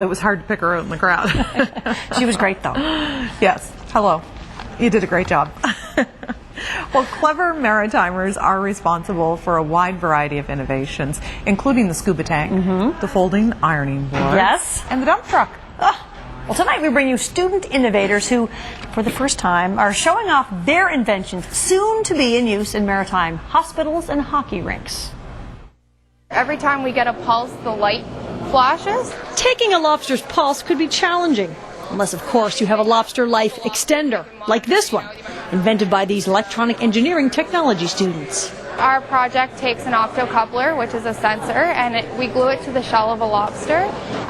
It was hard to pick her out in the crowd. She was great, though. Yes. Hello. You did a great job. Well, clever Maritimers are responsible for a wide variety of innovations, including the scuba tank, the folding ironing board, Yes. and the dump truck. Well, tonight we bring you student innovators who, for the first time, are showing off their inventions soon to be in use in maritime hospitals and hockey rinks. Every time we get a pulse, the light flashes. Taking a lobster's pulse could be challenging, unless, of course, you have a lobster life extender, like this one, invented by these electronic engineering technology students. Our project takes an optocoupler, which is a sensor, and we glue it to the shell of a lobster,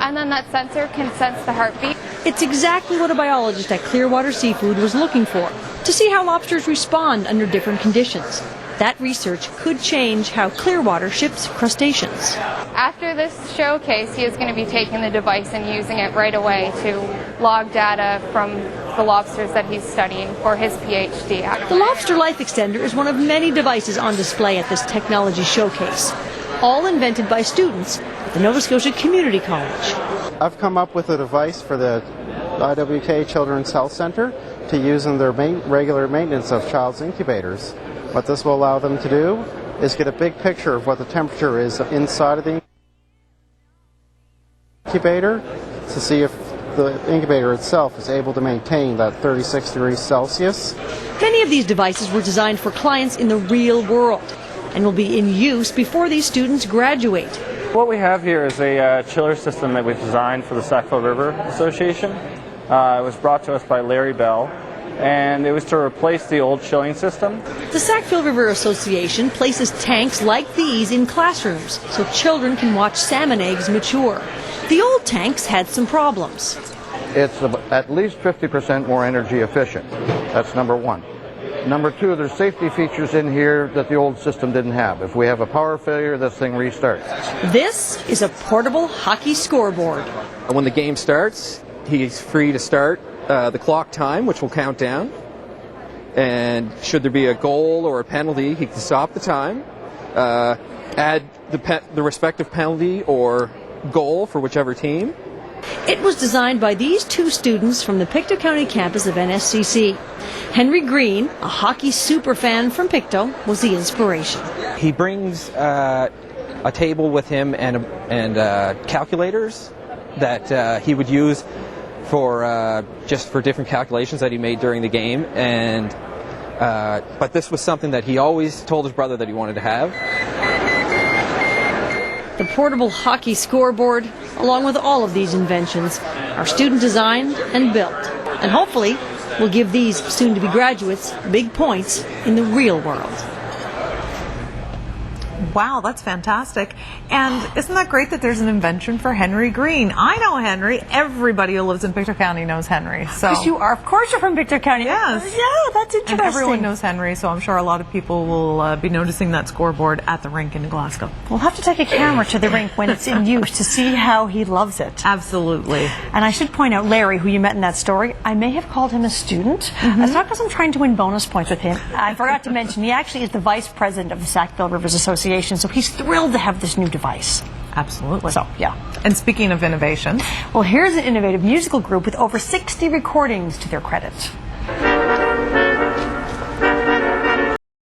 and then that sensor can sense the heartbeat. It's exactly what a biologist at Clearwater Seafood was looking for, to see how lobsters respond under different conditions. That research could change how Clearwater ships crustaceans. After this showcase, he is going to be taking the device and using it right away to log data from the lobsters that he's studying for his PhD. The Lobster Life Extender is one of many devices on display at this technology showcase, all invented by students at the Nova Scotia Community College. I've come up with a device for the IWK Children's Health Center to use in their regular maintenance of child's incubators. What this will allow them to do is get a big picture of what the temperature is inside of the incubator to see if the incubator itself is able to maintain that 36 degrees Celsius. Many of these devices were designed for clients in the real world and will be in use before these students graduate. What we have here is a chiller system that we've designed for the Sackville River Association. It was brought to us by Larry Bell, and it was to replace the old chilling system. The Sackville River Association places tanks like these in classrooms so children can watch salmon eggs mature. The old tanks had some problems. It's at least 50% more energy efficient. That's number one. Number two, there's safety features in here that the old system didn't have. If we have a power failure, this thing restarts. This is a portable hockey scoreboard. When the game starts, he's free to start the clock time, which will count down. And should there be a goal or a penalty, he can stop the time, add the respective penalty or goal for whichever team. It was designed by these two students from the Pictou County campus of NSCC. Henry Green, a hockey superfan from Pictou, was the inspiration. He brings a table with him and calculators that he would use for just for different calculations that he made during the game. And but this was something that he always told his brother that he wanted to have. The portable hockey scoreboard, along with all of these inventions, are student designed and built, and hopefully will give these soon-to-be graduates big points in the real world. Wow, that's fantastic. And isn't that great that there's an invention for Henry Green? I know Henry. Everybody who lives in Pictou County knows Henry. So Yes, you are. Of course you're from Pictou County. Yes. Yeah, that's interesting. And everyone knows Henry, so I'm sure a lot of people will be noticing that scoreboard at the rink in Glasgow. We'll have to take a camera to the rink when it's in use to see how he loves it. Absolutely. And I should point out, Larry, who you met in that story, I may have called him a student. It's not because I'm trying to win bonus points with him. I forgot to mention, he actually is the vice president of the Sackville Rivers Association, so he's thrilled to have this new device. Absolutely. So, yeah. And speaking of innovation, well, here's an innovative musical group with over 60 recordings to their credit.